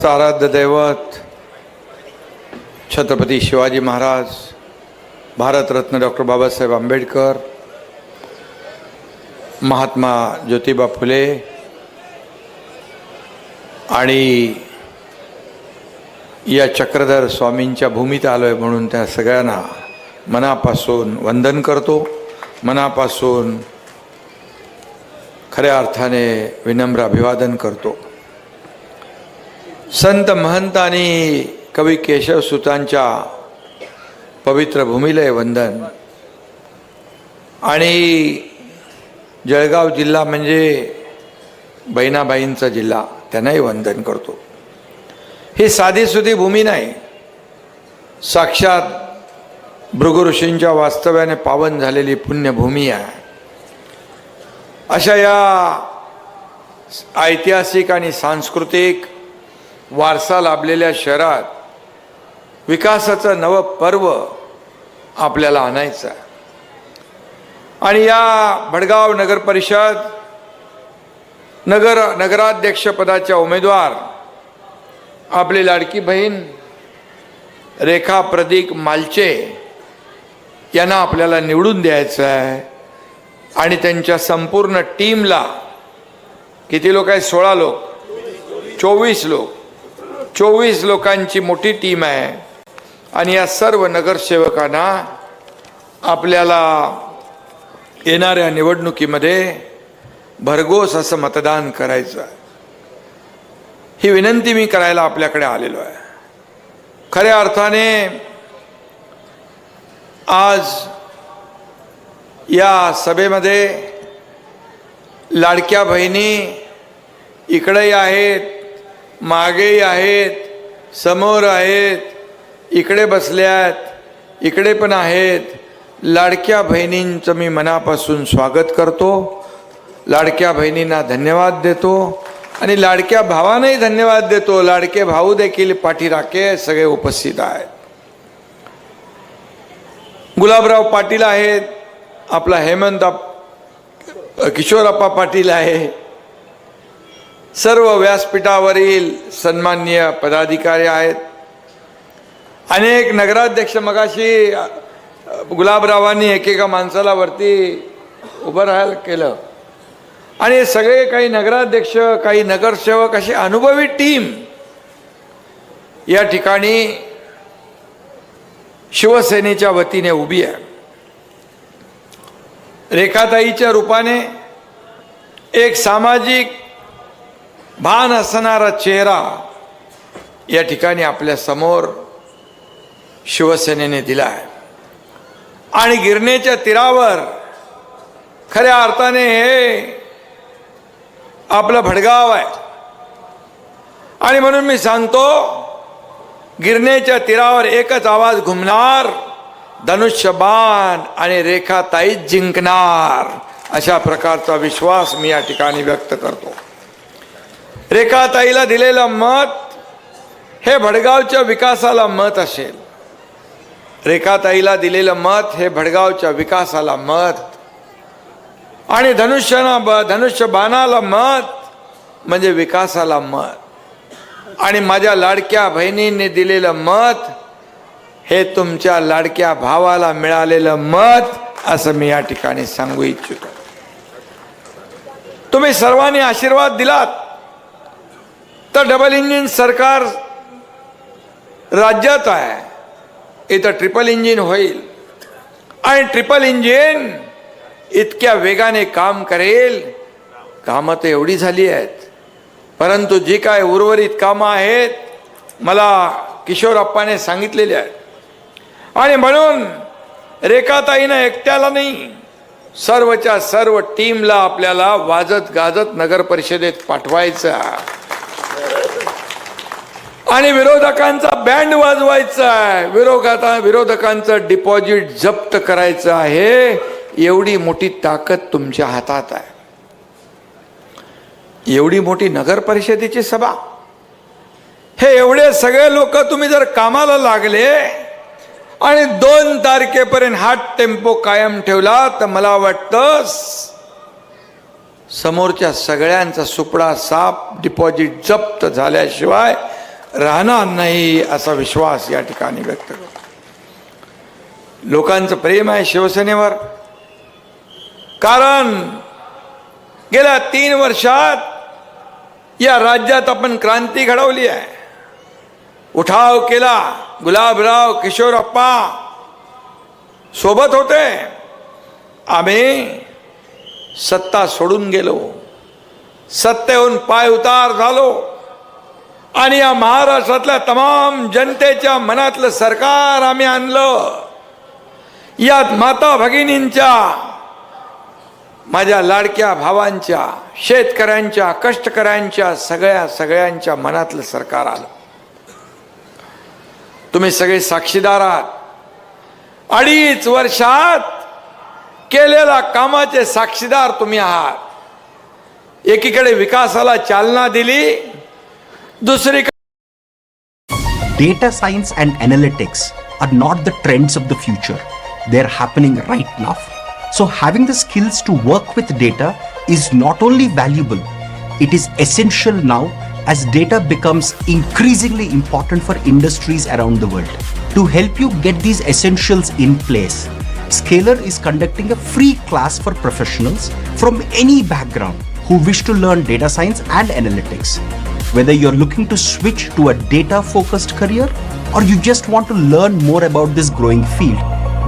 आराध्य दैवत छत्रपती शिवाजी महाराज, भारतरत्न डॉक्टर बाबासाहेब आंबेडकर, महात्मा ज्योतिबा फुले आणि या चक्रधर स्वामींच्या भूमीत आलोय म्हणून त्या सगळ्यांना मनापासून वंदन करतो, मनापासून खऱ्या अर्थाने विनम्र अभिवादन करतो। संत महंत आणि कवी केशवसुतांच्या पवित्र भूमीला वंदन आणि जळगाव जिल्हा म्हणजे बहिणाबाईंचा जिल्हा, त्यांनाही वंदन करतो। ही साधीसुधी भूमी नाही, साक्षात भृगु ऋषींच्या वास्तव्याने पावन झालेली पुण्यभूमी आहे। अशा या ऐतिहासिक आणि सांस्कृतिक वारसा लाभलेल्या शहरात विकासाचं नव पर्व आपल्याला आणायचं आहे। आणि या भडगाव नगर परिषद नगराध्यक्ष पदाच्या उमेदवार आपली लाडकी बहीण रेखा प्रदीक मालचे यांना आपल्याला निवडून द्यायचं आहे। आणि त्यांच्या संपूर्ण टीमला किती लोक आहेत? 16 लोक, 24 लोक, 24 लोकांची मोठी टीम आहे। आणि या सर्व नगरसेवकांना आपल्याला येणाऱ्या निवडणुकीमध्ये भरघोस असं मतदान करायचं आहे। ही विनंती मी करायला आपल्याकडे आलेलो आहे। खऱ्या अर्थाने आज या सभेमध्ये लाडक्या बहिणी इकडेही आहेत, मागेही आहेत, समोर आहेत, इकडे बसल्यात, इकडे पण आहेत। लाडक्या बहिणींचं मी मनापासून स्वागत करतो, लाडक्या बहिणींना धन्यवाद देतो आणि लाडक्या भावांनाही धन्यवाद देतो। लाडके भाऊ देखील पाठीराखे सगळे उपस्थित आहेत। गुलाबराव पाटील आहेत, आपला हेमंत किशोरप्पा पाटील आहे, सर्व व्यासपीठावरील सन्माननीय पदाधिकारी आहेत, अनेक नगराध्यक्ष। मगाशी गुलाबरावांनी एकेका माणसाला वरती उभं राहायला केलं आणि सगळे काही नगराध्यक्ष, काही नगरसेवक, अशी अनुभवी टीम या ठिकाणी शिवसेनेच्या वतीने उभी आहे। रेखाताईच्या रूपाने एक सामाजिक भान असणारा चेहरा या ठिकाणी आपल्या समोर शिवसेनेने दिला आहे। आणि गिरणेच्या तीरावर खऱ्या अर्थाने हे आपलं भडगाव आहे। आणि म्हणून मी सांगतो, गिरणेच्या तीरावर एकच आवाज घुमणार, धनुष्यबाण आणि रेखाताई जिंकणार, अशा प्रकारचा विश्वास मी या ठिकाणी व्यक्त करतो। रेखाताईला दिलेलं मत हे भडगावच्या विकासाला मत असेल, रेखाताईला दिलेलं मत हे भडगावच्या विकासाला मत, आणि धनुष्यबाणाला मत म्हणजे विकासाला मत। आणि माझ्या लाडक्या बहिणींनी दिलेलं मत हे तुमच्या लाडक्या भावाला मिळालेलं मत, असं मी या ठिकाणी सांगू इच्छितो। तुम्ही सर्वांनी आशीर्वाद दिलात तर डबल इंजिन सरकार राज्यात आहे, इथं ट्रिपल इंजिन होईल। आणि ट्रिपल इंजिन इतक्या वेगाने काम करेल, कामं तर एवढी झाली आहेत, परंतु जी काय उर्वरित कामं आहेत मला किशोरप्पाने सांगितलेली आहेत। आणि म्हणून रेखाताईनं एकट्याला नाही, सर्वच्या सर्व टीमला आपल्याला वाजत गाजत नगर परिषदेत पाठवायचं आणि विरोधकांचा बँड वाजवायचा आहे, विरोधकांचं डिपॉझिट जप्त करायचं आहे। एवढी मोठी ताकद तुमच्या हातात आहे। एवढी मोठी नगर परिषदेची सभा, हे एवढे सगळे लोक तुम्ही जर कामाला लागले आणि 2 तारखेपर्यंत हा टेम्पो कायम ठेवला तर मला वाटतं समोरच्या सगळ्यांचा सुपडा साफ, डिपॉझिट जप्त झाल्याशिवाय राहणार नाही असा विश्वास या ठिकाणी व्यक्त करतो. लोकांचं प्रेम आहे शिवसेनेवर, कारण गेल्या 3 वर्षात या राज्यात आपण क्रांती घडवली आहे. उठाव केला. गुलाबराव किशोरप्पा सोबत होते. आम्ही सत्ता सोडून गेलो, सत्तेहून पाय उतार झालो आणि या महाराष्ट्रातल्या तमाम जनतेच्या मनातलं सरकार आम्ही आणलं. यात माता भगिनींच्या, माझ्या लाडक्या भावांच्या, शेतकऱ्यांच्या, कष्टकऱ्यांच्या, सगळ्यांच्या मनातलं सरकार आलं. तुम्ही सगळे साक्षीदार आहात. 2.5 वर्षात केलेल्या कामाचे साक्षीदार तुम्ही आहात. एकीकडे विकासाला चालना दिली, दुसरीकडे Data science and analytics are not the trends of the future. They're happening right now. So having the skills to work with data is not only valuable, it is essential now as data becomes increasingly important for industries around the world. To help you get these essentials in place, Scalar is conducting a free class for professionals from any background who wish to learn data science and analytics. Whether you're looking to switch to a data-focused career or you just want to learn more about this growing field,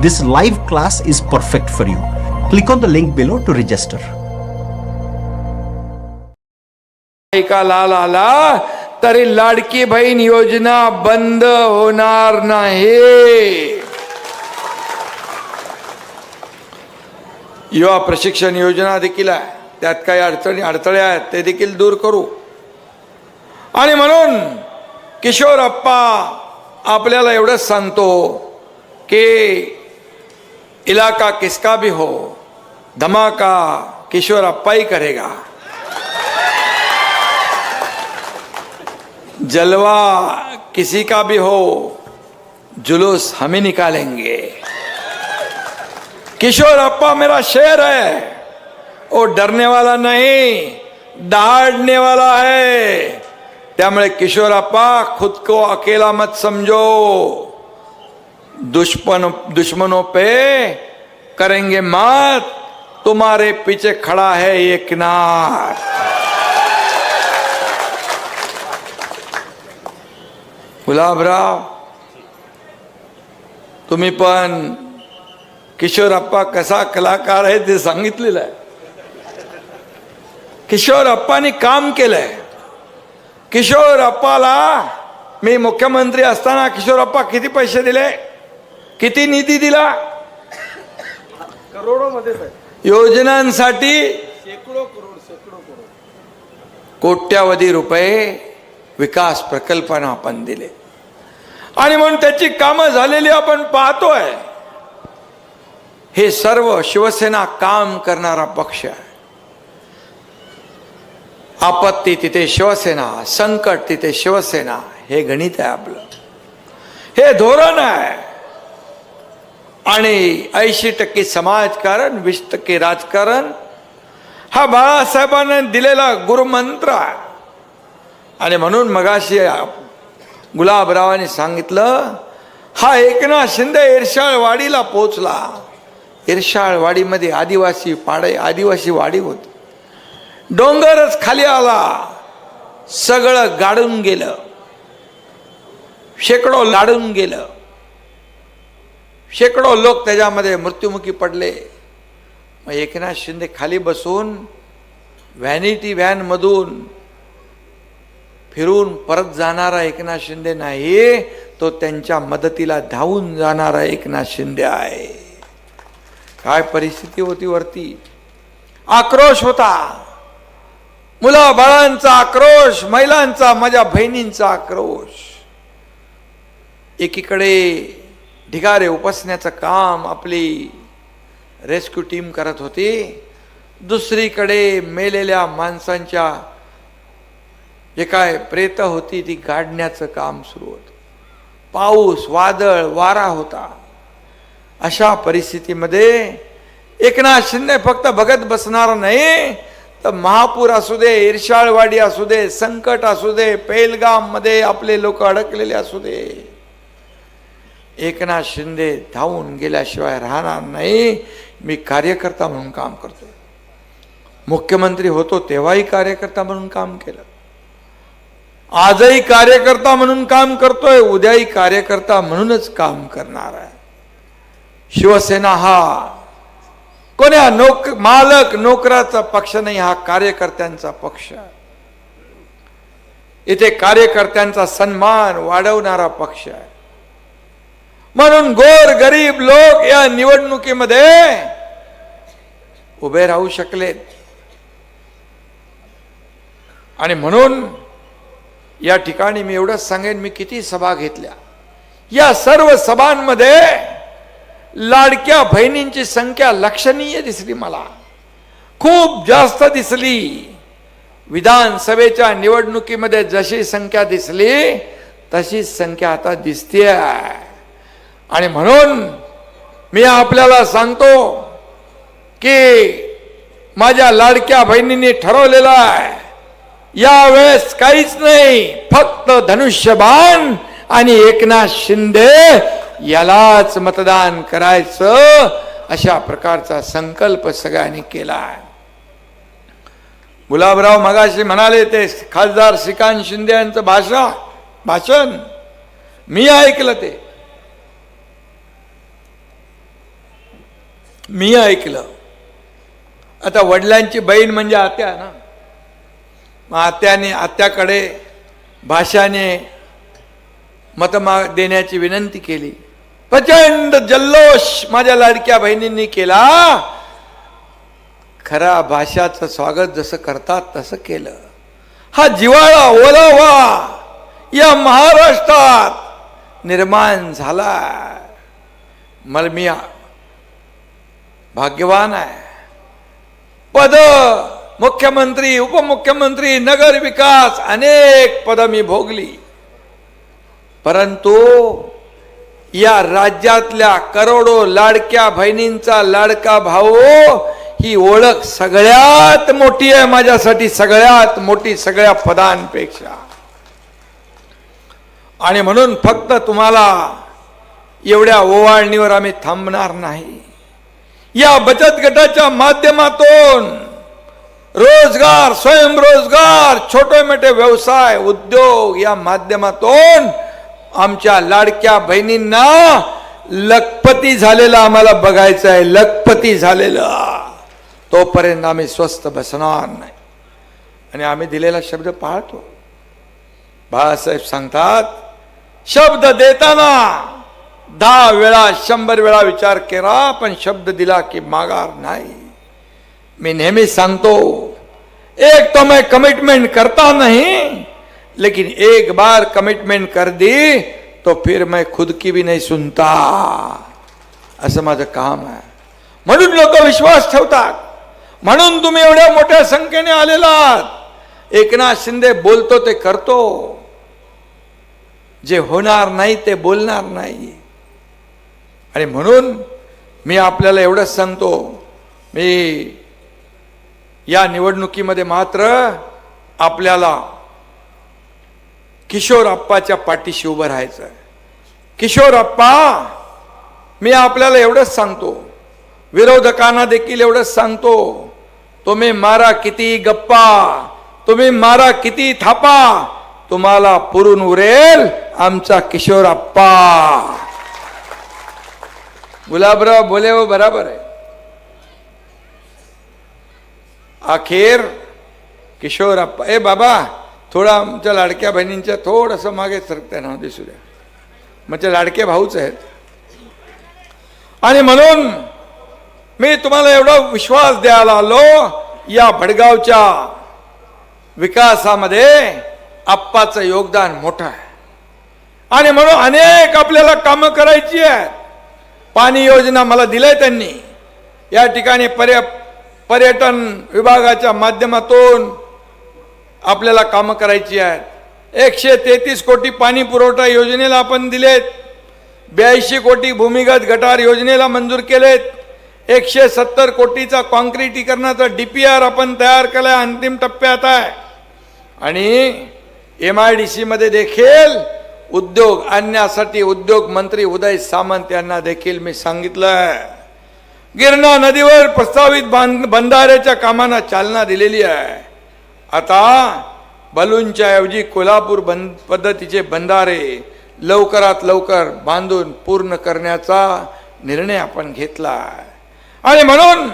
this live class is perfect for you. Click on the link below to register. एका लाल आला तरी लाडकी बहीण योजना बंद होणार नाही. युवा प्रशिक्षण योजना देखील आहे, त्यात काही अडथळे आहेत ते देखील दूर करू. आणि म्हणून किशोरप्पा आपल्याला एवढंच सांगतो की इलाका किसका भी हो, धमाका किशोरप्पा ही करेगा. जलवा किसी का भी हो, जुलूस हम ही निकालेंगे. किशोरप्पा मेरा शेर है, वो डरने वाला नहीं, दहाड़ने वाला है. त्यामुळे किशोरप्पा खुद को अकेला मत समझो. दुश्मनों पे करेंगे मात, तुम्हारे पीछे खड़ा है एक नाथ. गुलाबराव, तुम्ही पण किशोरप्पा कसा कलाकार आहे ते सांगितलेलं आहे. किशोरप्पानी काम केलंय. किशोरप्पाला मी मुख्यमंत्री असताना किशोरप्पा किती पैसे दिले, किती निधी दिला, करोडोमध्ये योजनांसाठी शेकडो कोट्यावधी रुपये विकास प्रकल्पांना आपण दिले. आणि म्हणून त्याची कामं झालेली आपण पाहतोय. हे सर्व शिवसेना काम करणारा पक्ष आहे. आपत्ती तिथे शिवसेना, संकट तिथे शिवसेना, हे गणित आहे आपलं, हे धोरण आहे. आणि 80% समाजकारण, 20% राजकारण हा बाळासाहेबांनी दिलेला गुरुमंत्र आहे. आणि म्हणून मगाशी गुलाबरावांनी सांगितलं, हा एकनाथ शिंदे इर्षाळवाडीला पोचला. इर्षाळवाडीमध्ये आदिवासी वाडी होती. डोंगरच खाली आला, सगळं गाडून गेलं, शेकडो लाडून गेलं, शेकडो लोक त्याच्यामध्ये मृत्युमुखी पडले. मग एकनाथ शिंदे खाली बसून व्हॅनिटी व्हॅन मधून फिरून परत जाणारा एकनाथ शिंदे नाही, तो त्यांच्या मदतीला धावून जाणारा एकनाथ शिंदे आहे. काय परिस्थिती होती वरती, आक्रोश होता, मुला बाळांचा आक्रोश, महिलांचा, माझ्या बहिणींचा आक्रोश. एकीकडे ढिगारे उपसण्याचं काम आपली रेस्क्यू टीम करत होती, दुसरीकडे मेलेल्या माणसांच्या जे काय प्रेत होती ती काढण्याचं काम सुरू होतं. पाऊस, वादळ, वारा होता. अशा परिस्थितीमध्ये एकनाथ शिंदे फक्त बघत बसणार नाही, तर महापूर असू दे, इर्षाळवाडी असू दे, संकट असू दे, पेहलगाम मध्ये आपले लोक अडकलेले असू दे, एकनाथ शिंदे धावून गेल्याशिवाय राहणार नाही. मी कार्यकर्ता म्हणून काम करतो. मुख्यमंत्री होतो तेव्हाही कार्यकर्ता म्हणून काम केलं, आजही कार्यकर्ता म्हणून काम करतोय, उद्याही कार्यकर्ता म्हणूनच काम करणार आहे. शिवसेना हा कोण्या मालक नोकराचा पक्ष नाही, हा कार्यकर्त्यांचा पक्ष आहे. इथे कार्यकर्त्यांचा सन्मान वाढवणारा पक्ष आहे. म्हणून गोर गरीब लोक या निवडणुकीमध्ये उभे राहू शकलेत. आणि म्हणून या ठिकाणी मी एवढंच सांगेन, मी किती सभा घेतल्या, या सर्व सभांमध्ये लाडक्या बहिणींची संख्या लक्षणीय दिसली, मला खूप जास्त दिसली. विधानसभेच्या निवडणुकीमध्ये जशी संख्या दिसली तशीच संख्या आता दिसते. आणि म्हणून मी आपल्याला सांगतो की माझ्या लाडक्या बहिणींनी ठरवलेलं आहे, यावेळेस काहीच नाही, फक्त धनुष्यबाण आणि एकनाथ शिंदे यालाच मतदान करायचं, अशा प्रकारचा संकल्प सगळ्यांनी केला आहे. गुलाबराव मगाशी म्हणाले ते खासदार श्रीकांत शिंदे यांचं भाषण मी ऐकलं, ते मी ऐकलं. आता वडिलांची बहीण म्हणजे आत्या ना, मग आत्याकडे भाषाने मत देण्याची विनंती केली. प्रचंड जल्लोष माझ्या लाडक्या बहिणींनी केला. खरा भाषाचं स्वागत जसं करतात तसं केलं. हा जिव्हाळा ओलावा या महाराष्ट्रात निर्माण झाला. मला मी भाग्यवान आहे. पद, मुख्यमंत्री, उपमुख्यमंत्री, नगर विकास, अनेक पद मी भोगली, परंतु या राज्यातल्या करोडो लाडक्या बहिणींचा लाडका भाऊ ही ओळख सगळ्यात मोठी आहे माझ्यासाठी, सगळ्यात मोठी, सगळ्या पदांपेक्षा. आणि म्हणून फक्त तुम्हाला एवढ्या ओवाळणीवर आम्ही थांबणार नाही. या बचत गटाच्या माध्यमातून रोजगार, स्वयंरोजगार, छोटे मोठे व्यवसाय, उद्योग या माध्यमातून आमच्या लाडक्या बहिणींना लखपती झालेला आम्हाला बघायचं आहे. लखपती झालेलं, तोपर्यंत आम्ही स्वस्थ बसणार नाही. आणि आम्ही दिलेला शब्द पाळतो. बाळासाहेब सांगतात, शब्द देताना 10 वेळा 100 वेळा विचार करा, पण शब्द दिला की माघार नाही. मी नेहमी सांगतो, एक तो मैं कमिटमेंट करता नहीं, लेकिन एक बार कमिटमेंट कर दी तो फिर मैं खुद की भी नहीं सुनता. असं माझं काम आहे. म्हणून लोक विश्वास ठेवतात, म्हणून तुम्ही एवढ्या मोठ्या संख्येने आलेला आहात. एकनाथ शिंदे बोलतो ते करतो, जे होणार नाही ते बोलणार नाही. आणि म्हणून मी आपल्याला एवढंच सांगतो, मी या निवडणुकीमध्ये मात्र आपल्याला किशोर अप्पाच्या पाठीशी उभं राहायचं. किशोर अप्पा, मी आपल्याला एवढंच सांगतो, विरोधकांना देखील एवढंच सांगतो, तुम्ही मारा किती गप्पा, तुम्ही मारा किती थापा, तुम्हाला पुरून उरेल आमचा किशोर अप्पा. गुलाबराव बोले वो बराबर आहे. अखेर किशोर अप्पा, ए बाबा थोडा आमच्या लाडक्या बहिणींच्या थोडंसं मागे सरकतंय ना, दिसू द्या, म्हणजे लाडके भाऊच आहेत. आणि म्हणून मी तुम्हाला एवढा विश्वास द्यायला आलो, या भडगावच्या विकासामध्ये अप्पाचं योगदान मोठं आहे. आणि म्हणून अनेक आपल्याला कामं करायची आहेत. पाणी योजना मला दिलंय त्यांनी, या ठिकाणी पर्यटन विभागाच्या माध्यमातून आपल्याला कामं करायची आहेत. 133 कोटी पाणी पुरवठा योजनेला आपण दिलेत, 82 कोटी भूमिगत गटार योजनेला मंजूर केलेत, 170 कोटीचा कॉन्क्रिटीकरणाचा DPR आपण तयार केलाय, अंतिम टप्प्यात आहे. आणि MIDC मध्ये देखील उद्योग आणण्यासाठी उद्योग मंत्री उदय सामंत यांना देखील मी सांगितलंय. गिरणा नदीवर प्रस्तावित बंधाऱ्याच्या कामांना चालना दिलेली आहे. आता बलूनच्या ऐवजी कोल्हापूर पद्धतीचे बंधारे लवकरात लवकर बांधून पूर्ण करण्याचा निर्णय आपण घेतला आहे. आणि म्हणून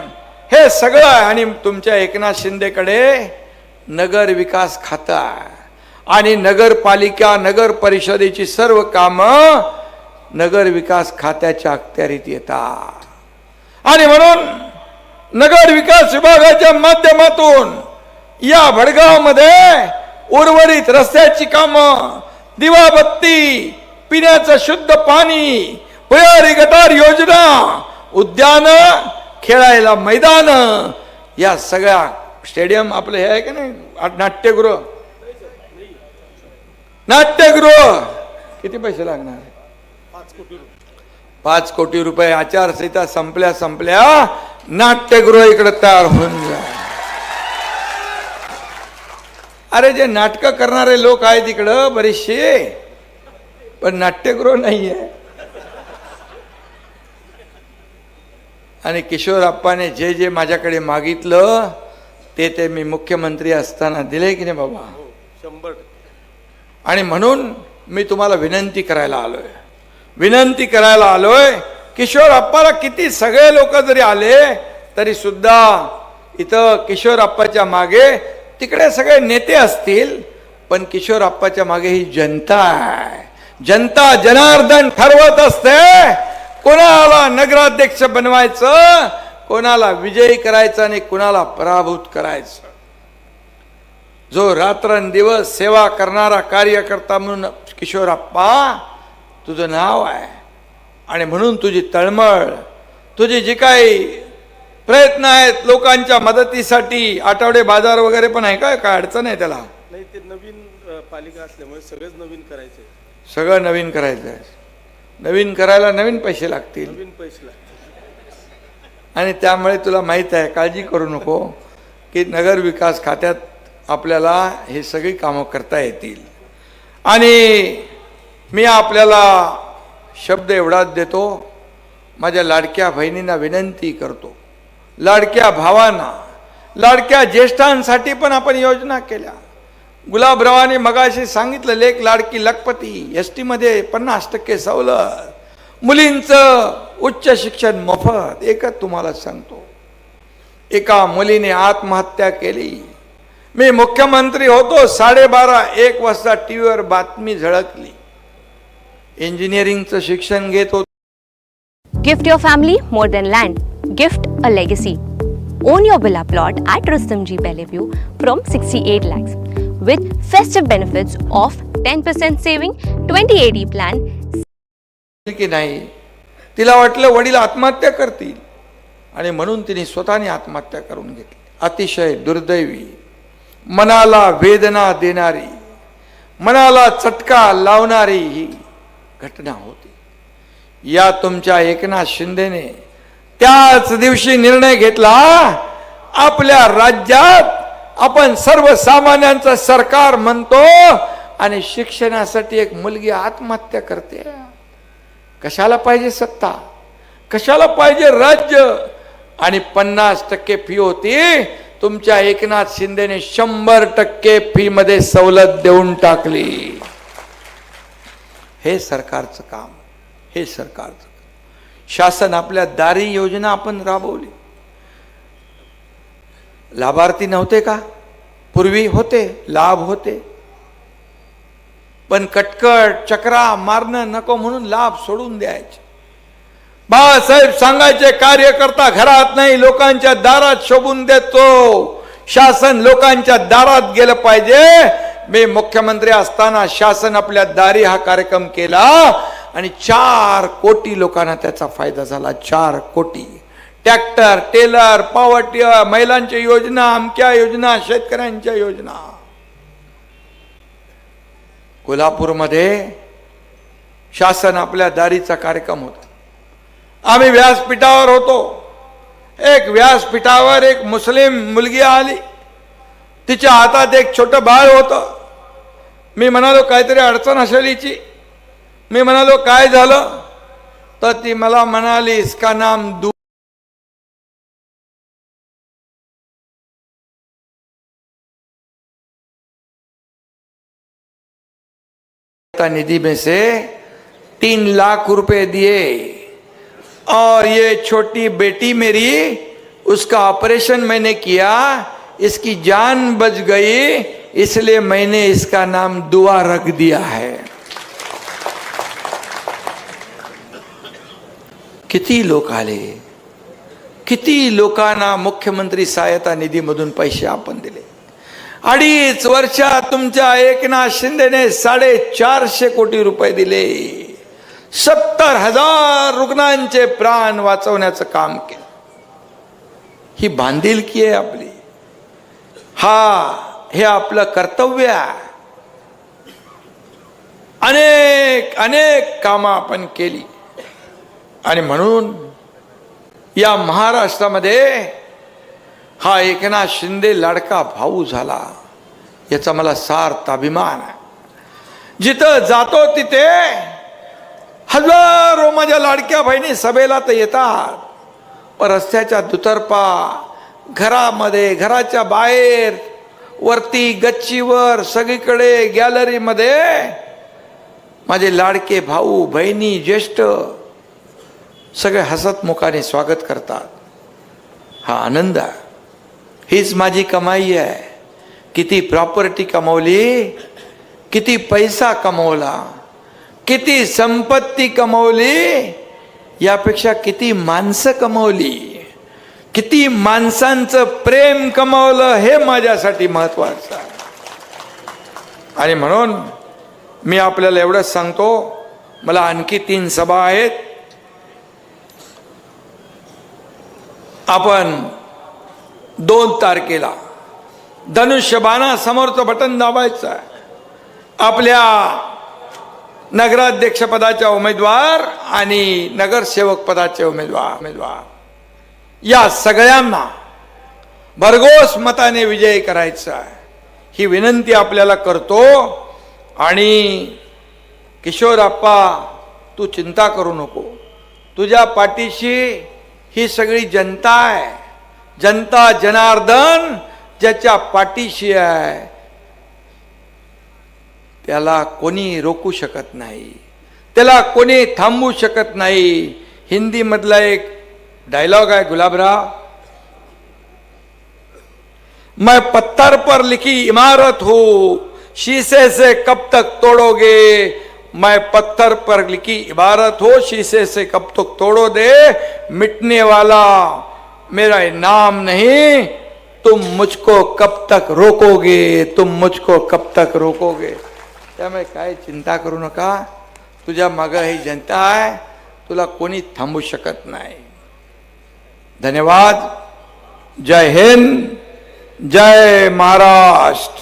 हे सगळं आहे. आणि तुमच्या एकनाथ शिंदेकडे नगर विकास खातं आहे आणि नगरपालिका नगर परिषदेची सर्व कामं नगर विकास खात्याच्या अखत्यारीत येतात. आणि म्हणून नगर विकास विभागाच्या माध्यमातून या भडगाव मध्ये उर्वरित रस्त्याची कामं, दिवाबत्ती, पिण्याचं शुद्ध पाणी, भुयारी गटार योजना, उद्यान, खेळायला मैदान, या सगळ्या स्टेडियम आपलं हे आहे की नाही, नाट्यगृह किती पैसे लागणार? 5 कोटी रुपये. आचारसंहिता संपल्या नाट्यगृह इकडे तयार होऊन जा. अरे जे नाटकं करणारे लोक आहेत इकडं बरेचसे, पण नाट्यगृह नाहीये. आणि किशोर अप्पाने जे जे माझ्याकडे मागितलं ते मी मुख्यमंत्री असताना दिले की नाही बाबा? 100%. आणि म्हणून मी तुम्हाला विनंती करायला आलोय. किशोर अप्पाला किती सगळे लोक जरी आले तरी सुद्धा इथं किशोर अप्पाच्या मागे तिकडे सगळे नेते असतील, पण किशोर अप्पाच्या मागे ही जनता आहे. जनता जनार्दन ठरवत असते कोणाला नगराध्यक्ष बनवायचं, कोणाला विजयी करायचं आणि कोणाला पराभूत करायचं. जो रात्रंदिवस सेवा करणारा कार्यकर्ता म्हणून किशोर अप्पा तुझं नाव आहे. आणि म्हणून तुझी तळमळ, तुझी जी काही प्रयत्न आहेत लोकांच्या मदतीसाठी, आठवडे बाजार वगैरे पण आहे काय अडचण आहे त्याला? नाही, ते नवीन पालिका असल्यामुळे सगळं नवीन करायचं आहे. नवीन करायला नवीन पैसे लागतील. आणि त्यामुळे तुला माहित आहे, काळजी करू नको की नगर विकास खात्यात आपल्याला हे सगळी कामं करता येतील. आणि मी आपल्याला शब्द एवढाच देतो, माझ्या लाडक्या बहिणींना विनंती करतो, लाडक्या भावांना, लाडक्या ज्येष्ठांसाठी पण आपण योजना केल्या. गुलाबरावांनी मगाशी सांगितलं, लेक लाडकी लखपती, ST मध्ये 50% सवलत, मुलींचं उच्च शिक्षण मोफत. एकच तुम्हाला सांगतो, एका मुलीने आत्महत्या केली. मी मुख्यमंत्री होतो, 12:30-1 वाजता टीव्हीवर बातमी झळकली. इंजिनिअरिंगचं शिक्षण घेत होतो. Gift your family more than land. Gift a legacy. Own your villa plot at Rustomjee Bellevue from 68 lakhs with festive benefits of 10% saving, 2080 plan. की नाही, तिला वाटलं वडील आत्महत्या करतील आणि म्हणून तिने स्वतःने आत्महत्या करून घेतली. अतिशय दुर्दैवी, मनाला वेदना देणारी, मनाला चटका लावणारी ही घटना होती. या तुमच्या एकनाथ शिंदेने त्याच दिवशी निर्णय घेतला, आपल्या राज्यात आपण सर्वसामान्यांचं सरकार म्हणतो आणि शिक्षणासाठी एक मुलगी आत्महत्या करते. कशाला पाहिजे सत्ता, कशाला पाहिजे राज्य? आणि 50% फी होती, तुमच्या एकनाथ शिंदेने 100% फी मध्ये सवलत देऊन टाकली. हे सरकारचं काम, हे सरकारचं. शासन आपल्या दारी योजना आपण राबवली. लाभार्थी नव्हते का? पूर्वी होते, लाभ होते, पण कटकट चक्रा मारणं नको म्हणून लाभ सोडून द्यायचे. बाळासाहेब सांगायचे, कार्यकर्ता घरात नाही लोकांच्या दारात शोभून देतो. शासन लोकांच्या दारात गेलं पाहिजे. मी मुख्यमंत्री असताना शासन आपल्या दारी हा कार्यक्रम केला आणि 4 कोटी लोकांना त्याचा फायदा झाला. 4 कोटी. ट्रॅक्टर, टेलर, पॉवर टिलर, महिलांच्या योजना, अमक्या योजना, शेतकऱ्यांच्या योजना. कोल्हापूरमध्ये शासन आपल्या दारीचा कार्यक्रम होता. आम्ही व्यासपीठावर होतो. एक व्यासपीठावर एक मुस्लिम मुलगी आली, तिच्या हातात एक छोटं बाळ होतं. मी म्हणालो काहीतरी अडचण असेल हिची. मी म्हणालो काय झालं, तर ती मला म्हणाली इसका नाम निधि में से 3 लाख रुपए दिए और ये छोटी बेटी मेरी, उसका ऑपरेशन मैंने किया, इसकी जान बच गई, इसलिए मैंने इसका नाम दुआ रख दिया है. किती लोक आले, किती लोकांना मुख्यमंत्री सहायता निधीमधून पैसे आपण दिले. 2.5 वर्षात तुमच्या एकनाथ शिंदेने 450 कोटी रुपये दिले. 70,000 रुग्णांचे प्राण वाचवण्याचं काम केलं. ही बांधिलकी आहे आपली. हे आपलं कर्तव्य आहे. अनेक अनेक कामं आपण केली आणि म्हणून या महाराष्ट्रामध्ये हा एकनाथ शिंदे लाडका भाऊ झाला, याचा मला सार्थ अभिमान आहे. जिथं जातो तिथे हजारो माझ्या लाडक्या बहिणी सभेला तर येतात, पण रस्त्याच्या दुतर्फा, घरामध्ये, घराच्या बाहेर, वरती गच्चीवर, सगळीकडे गॅलरीमध्ये माझे लाडके भाऊ बहिणी ज्येष्ठ सगळे हसतमुखाने स्वागत करतात. हा आनंद आहे. हीच माझी कमाई आहे. किती प्रॉपर्टी कमवली, किती पैसा कमवला, किती संपत्ती कमवली, यापेक्षा किती माणसं कमवली, किती माणसांचं प्रेम कमवलं, हे माझ्यासाठी महत्वाचं आहे. आणि म्हणून मी आपल्याला एवढंच सांगतो, मला आणखी 3 सभा आहेत. आपण 2 तारखेला धनुष्यबाणा समोरचं बटन दाबायचं आहे. आपल्या नगराध्यक्ष पदाच्या उमेदवार आणि नगरसेवक पदाचे उमेदवार या सगळ्यांना भरघोस मताने विजयी करायचा आहे, ही विनंती आपल्याला करतो. आणि किशोरप्पा, तू चिंता करू नको. तुझ्या पाठीशी ही सगळी जनता आहे. जनता जनार्दन ज्याच्या पाठीशी आहे त्याला कोणी रोखू शकत नाही, त्याला कोणी थांबवू शकत नाही. हिंदी मधला एक डायलॉग आहे गुलाबराव, मैं पत्थर पर लिखी इमारत हूं, शीशे से कब तक तोड़ोगे. मैं पत्थर पर लिखी इबारत हो, शीशे से कब तक तोड़ो दे. मिटने वाला मेरा नाम नहीं, तुम मुझको कब तक रोकोगे, तुम मुझको कब तक रोकोगे. त्यामुळे काय चिंता करू नका. तुझ्या मागे ही जनता आहे, तुला कोणी थांबू शकत नाही. धन्यवाद. जय हिंद, जय महाराष्ट्र.